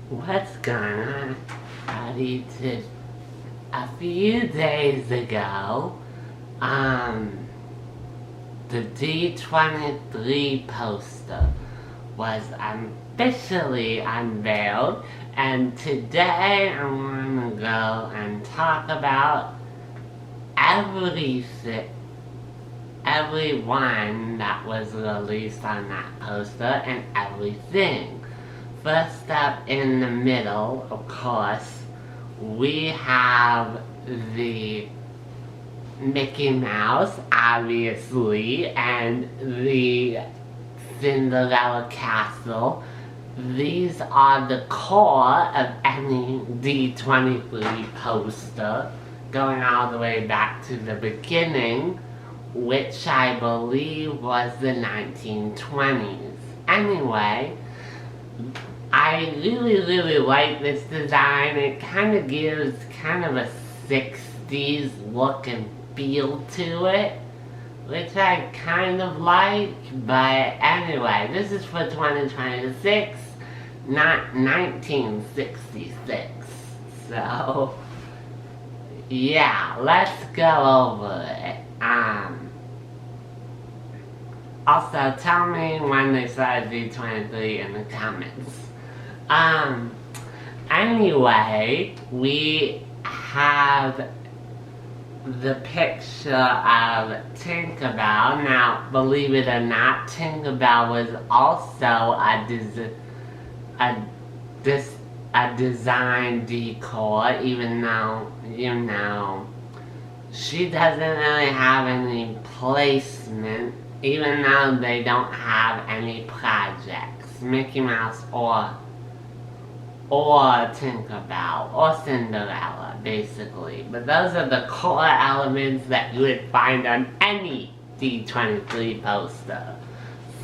What's going on? A few days ago, the D23 poster was officially unveiled, and today I'm gonna go and talk about everyone that was released on that poster and everything. First up in the middle, of course, we have the Mickey Mouse, obviously, and the Cinderella Castle. These are the core of any D23 poster, going all the way back to the beginning, which I believe was the 1920s. Anyway, I really like this design. It kind of gives kind of a 60s look and feel to it, which I kind of like. But anyway, this is for 2026, not 1966. So yeah, let's go over it. Also, tell me when they started D23 in the comments. Anyway, we have the picture of Tinkerbell. Now, believe it or not, Tinkerbell was also a design decor, even though, you know, she doesn't really have any placement, even though they don't have any projects. Mickey Mouse or Tinkerbell or Cinderella, basically. But those are the core elements that you would find on any D23 poster.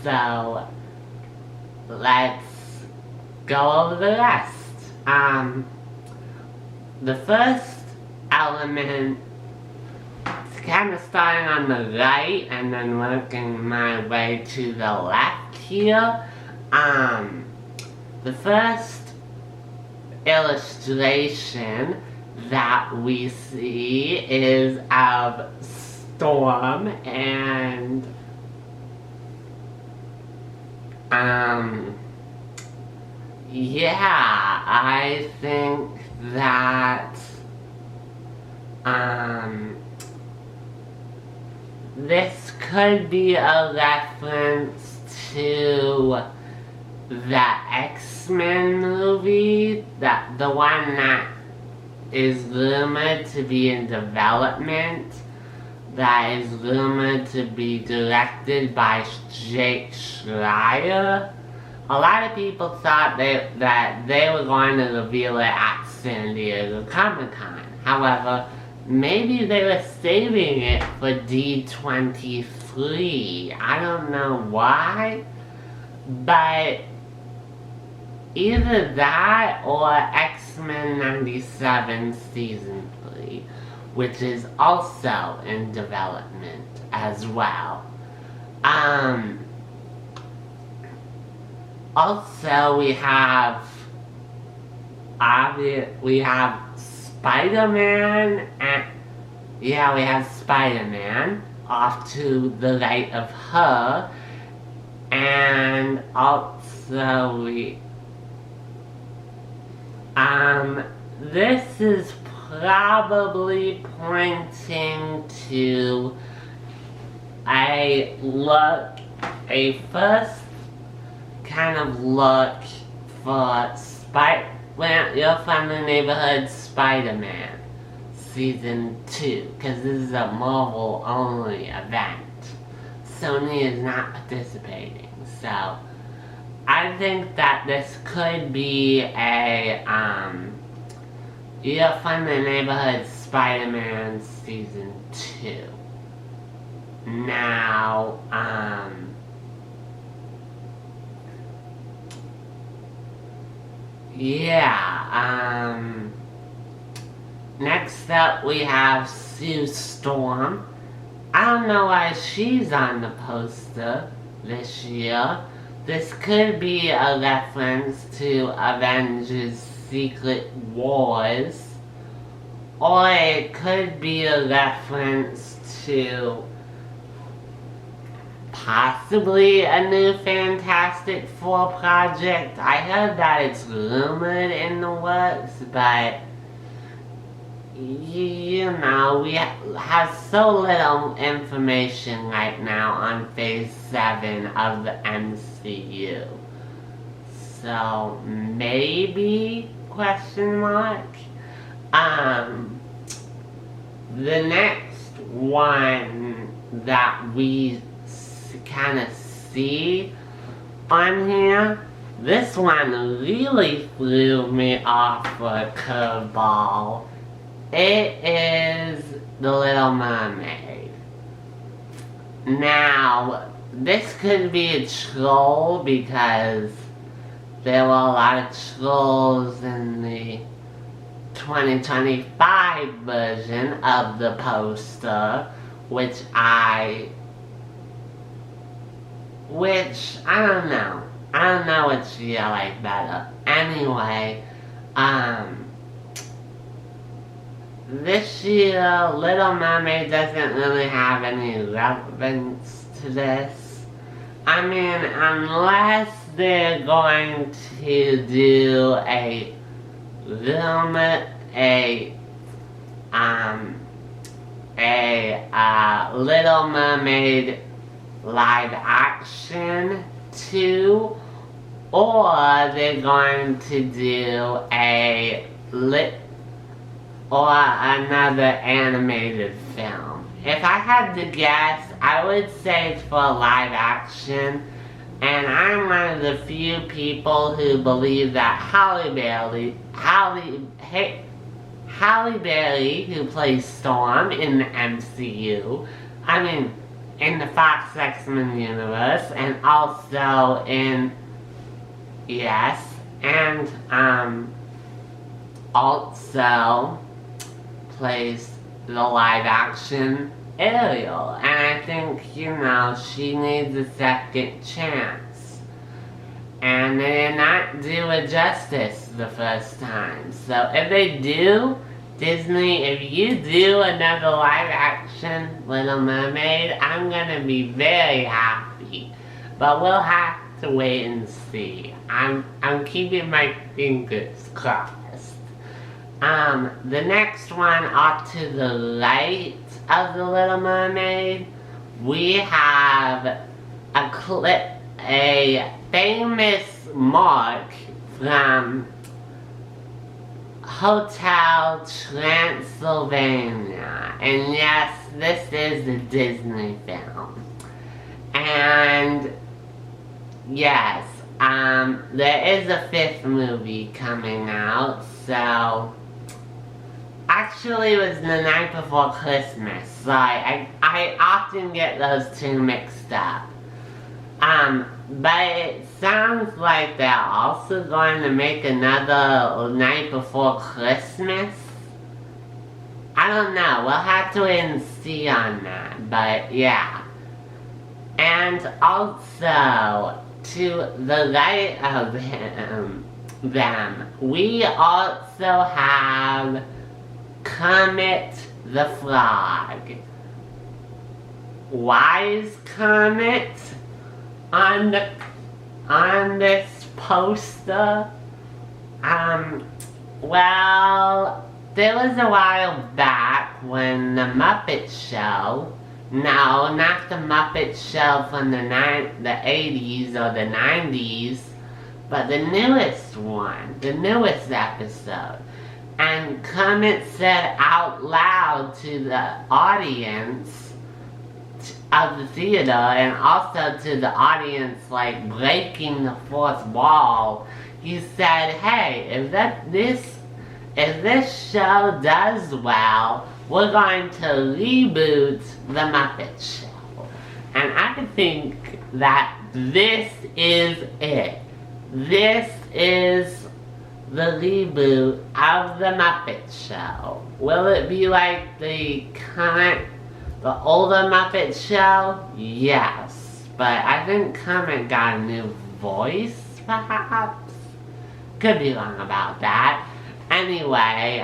So let's go over the rest. The first element, it's kind of starting on the right and then working my way to the left here. The first illustration that we see is of Storm, and yeah, I think that this could be a reference to the X-Men movie, the one that is rumored to be in development, that is rumored to be directed by Jake Schreier. A lot of people thought that they were going to reveal it at San Diego Comic-Con. However, maybe they were saving it for D23. I don't know why, but either that or X-Men 97 Season 3, which is also in development as well. Also, we have Spider-Man, and yeah, we have Spider-Man off to the right of her, and also this is probably pointing to a first kind of look for Your Friendly Neighborhood Spider-Man Season 2, because this is a Marvel-only event. Sony is not participating, so I think that this could be a Your Friendly Neighborhood Spider-Man Season 2. Now, yeah, next up we have Sue Storm. I don't know why she's on the poster this year. this could be a reference to Avengers Secret Wars, or it could be a reference to possibly a new Fantastic Four project. I heard that it's rumored in the works, but you know, we have so little information right now on Phase 7 of the MCU. So, maybe? Question mark? The next one that we kind of see on here, this one really threw me off for a curveball. It is The Little Mermaid. Now, this could be a troll because there were a lot of trolls in the 2025 version of the poster, which I don't know. I don't know which you like better. Anyway, this year, Little Mermaid doesn't really have any relevance to this. I mean, unless they're going to do a Little Mermaid live action 2, or they're going to do another animated film. If I had to guess, I would say it's for live action, and I'm one of the few people who believe that Halle Berry, who plays Storm in the MCU, I mean, in the Fox X-Men universe, and also in, also plays the live action Ariel, and I think, you know, she needs a second chance. And they did not do it justice the first time. So if they do, Disney, if you do another live action Little Mermaid, I'm gonna be very happy. But we'll have to wait and see. I'm keeping my fingers crossed. The next one, off to the right of The Little Mermaid, we have a famous mark from Hotel Transylvania. And yes, this is a Disney film. And yes, there is a 5th movie coming out, so actually, it was The Night Before Christmas, so I often get those two mixed up. But it sounds like they're also going to make another Night Before Christmas. I don't know, we'll have to wait and see on that, but yeah. And also, to the right of them, we also have Kermit the Frog. Why is Kermit on this poster? Well, there was a while back when the Muppet Show, no, not the Muppet Show from the 80s or the 90s, but the newest one, the newest episode. And Kermit said out loud to the audience of the theater, and also to the audience, like, breaking the fourth wall, he said, hey, if this show does well, we're going to reboot the Muppet Show. And I think that this is it. This is the reboot of the Muppet Show. Will it be like the older Muppet Show? Yes. But I think Kermit got a new voice, perhaps? Could be wrong about that. Anyway,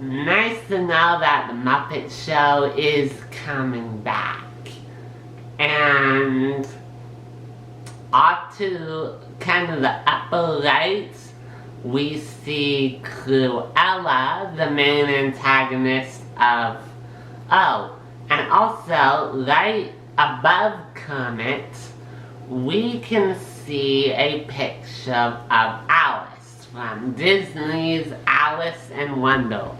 nice to know that the Muppet Show is coming back. And off to kind of the upper right, we see Cruella, the main antagonist of... Oh, and also, right above Kermit, we can see a picture of Alice from Disney's Alice in Wonderland.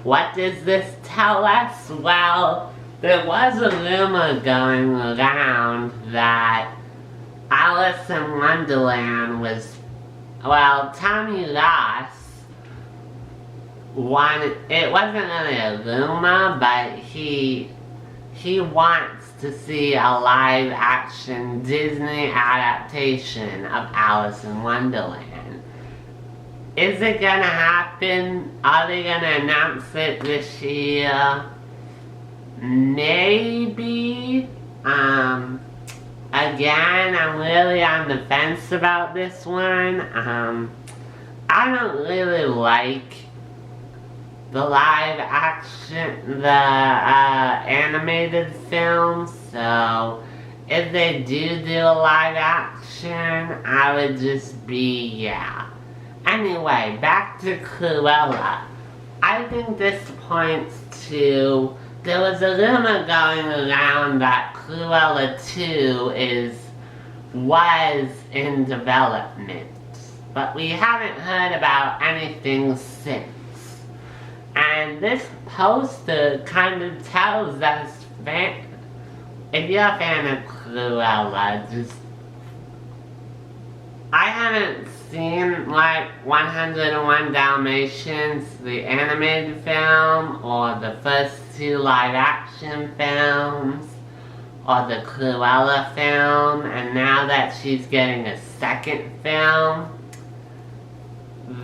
What does this tell us? Well, there was a rumor going around that Alice in Wonderland was... Well, Tommy Ross wanted... It wasn't really a rumor, but he wants to see a live-action Disney adaptation of Alice in Wonderland. Is it gonna happen? Are they gonna announce it this year? Maybe. Again, I'm really on the fence about this one. I don't really like the live action, the animated films, so if they do a live action, I would just be, yeah. Anyway, back to Cruella. I think this points to... There was a rumor going around that Cruella 2 was in development, but we haven't heard about anything since. And this poster kind of tells us, if you're a fan of Cruella, just... I haven't seen, like, 101 Dalmatians, the animated film, or the first 2 live-action films, or the Cruella film, and now that she's getting a second film,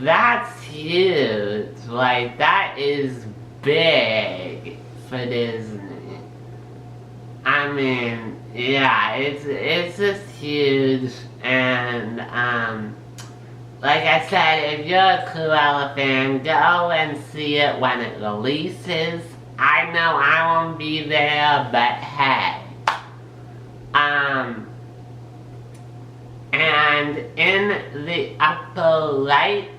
that's huge. Like, that is big for Disney. I mean, yeah, it's just huge, and, like I said, if you're a Cruella fan, go and see it when it releases. I know I won't be there, but hey. And in the upper right,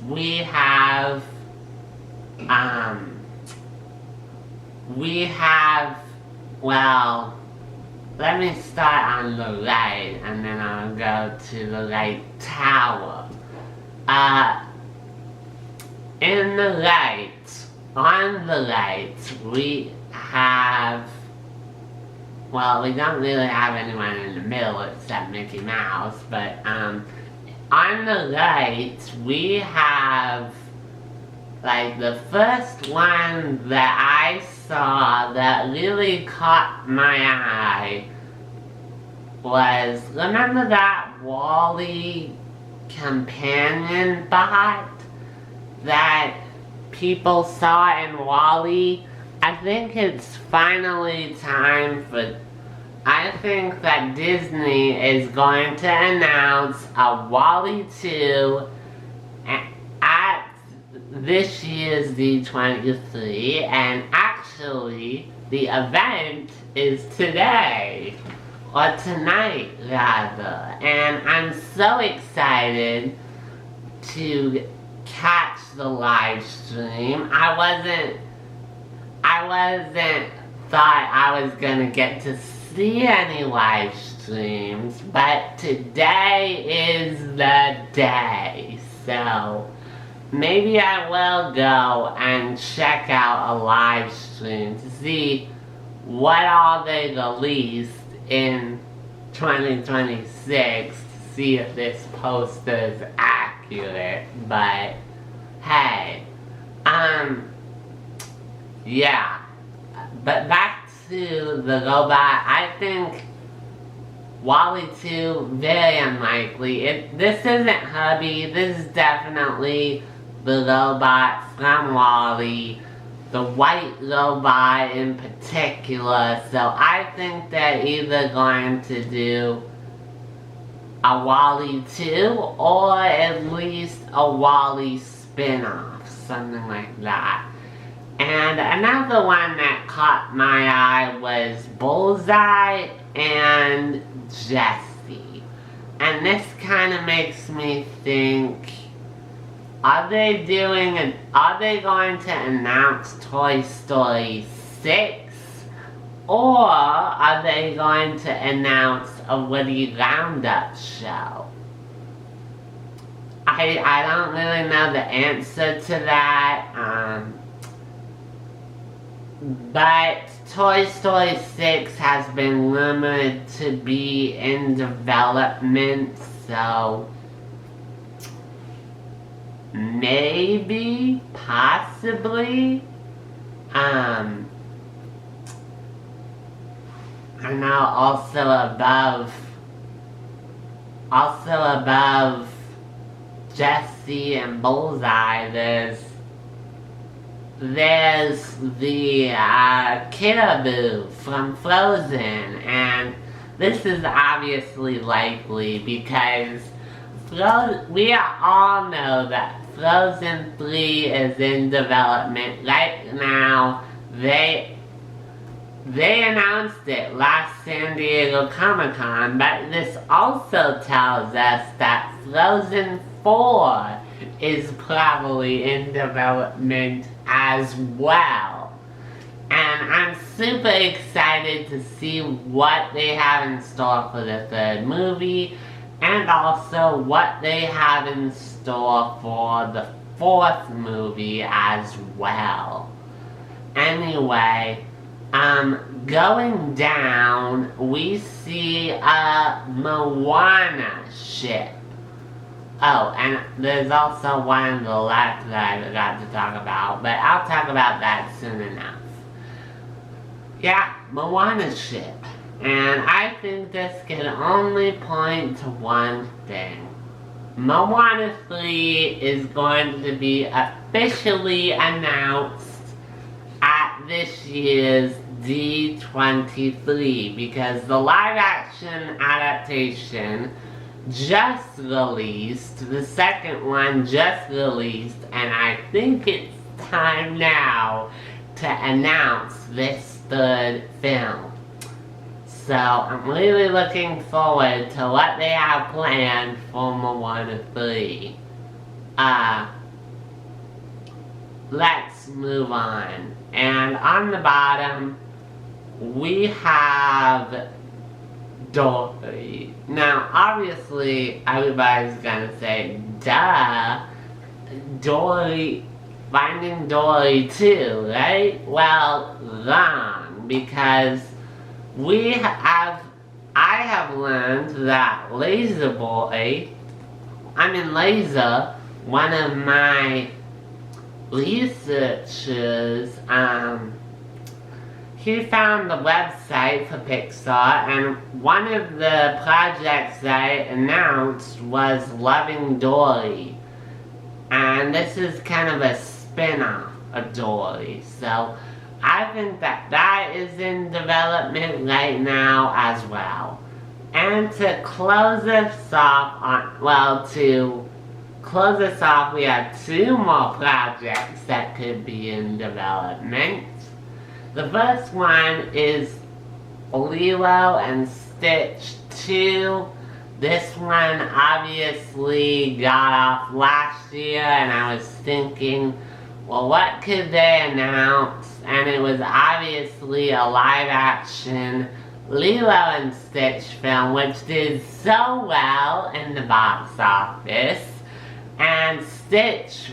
we have, well, let me start on the right, and then I'll go to the right tower. In the right, on the right, we have... Well, we don't really have anyone in the middle except Mickey Mouse, but, on the right, we have... Like, the first one that I saw that really caught my eye was... Remember that WALL-E companion bot that people saw in WALL-E? I think it's finally time for... I think that Disney is going to announce a WALL-E 2 at this year's D23, and actually the event is today, or tonight rather, and I'm so excited to catch the live stream. I wasn't thought I was gonna get to see any live streams, but today is the day, so maybe I will go and check out a live stream to see what all they released in 2026 to see if this poster is accurate, but hey, yeah. But back to the robot, I think WALL-E 2, very unlikely. This isn't Hubby, this is definitely the robot from WALL-E. the white robot in particular. So I think they're either going to do a WALL-E 2 or at least a WALL-E spin-off, something like that. And another one that caught my eye was Bullseye and Jessie. And this kind of makes me think, are they going to announce Toy Story 6? Or are they going to announce a Woody Roundup show? I don't really know the answer to that. But Toy Story 6 has been rumored to be in development, so maybe, possibly. I know also above Jessie and Bullseye, there's the Caribou from Frozen, and this is obviously likely because we all know that Frozen 3 is in development right now. They announced it last San Diego Comic-Con, but this also tells us that Frozen 4 is probably in development as well. And I'm super excited to see what they have in store for the third movie, and also what they have in store for the fourth movie as well. Anyway, going down, we see a Moana ship. Oh, and there's also one on the left that I forgot to talk about, but I'll talk about that soon enough. Yeah, Moana ship. And I think this can only point to one thing. Moana 3 is going to be officially announced at this year's D23, because the live action adaptation just released, the second one just released, and I think it's time now to announce this third film. So I'm really looking forward to what they have planned for Moana 3. Let's move on. And on the bottom, we have Dory. Now, obviously, everybody's gonna say, duh, Dory, Finding Dory 2, right? Well, wrong, because I have learned that Laser, one of my researchers, he found the website for Pixar, and one of the projects that it announced was Loving Dory. And this is kind of a spin-off of Dory. So I think that is in development right now as well. And to close us off we have two more projects that could be in development. The first one is Lilo and Stitch 2. This one obviously got off last year, and I was thinking, well, what could they announce? And it was obviously a live-action Lilo and Stitch film, which did so well in the box office. And Stitch,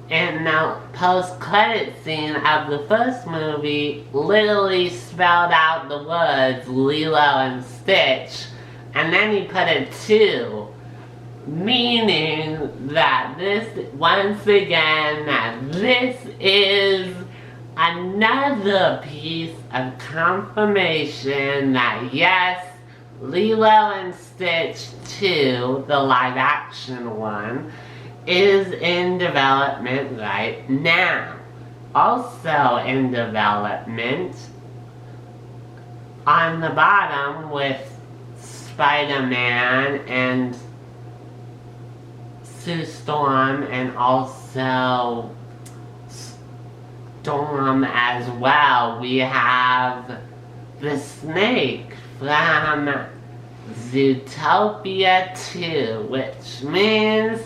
in the post-credit scene of the first movie, literally spelled out the words Lilo and Stitch, and then he put a 2, meaning that once again, that this is another piece of confirmation that yes, Lilo and Stitch 2, the live-action one, is in development right now. also in development. On the bottom with Spider-Man and Sue Storm, and also Storm as well, we have the snake from Zootopia 2, which means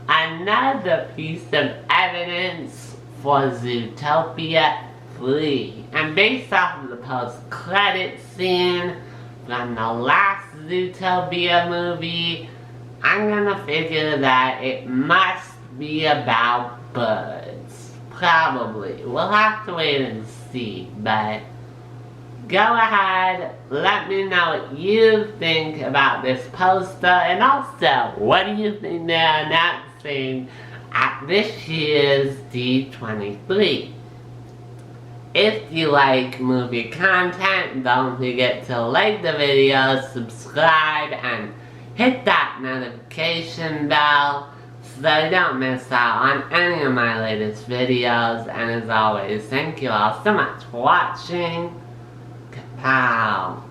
another piece of evidence for Zootopia 3. And based off of the post-credit scene from the last Zootopia movie, I'm gonna figure that it must be about birds. Probably. We'll have to wait and see, but go ahead, let me know what you think about this poster, and also, what do you think they're announcing at this year's D23? If you like movie content, don't forget to like the video, subscribe, and hit that notification bell so you don't miss out on any of my latest videos. And as always, thank you all so much for watching. Kapow!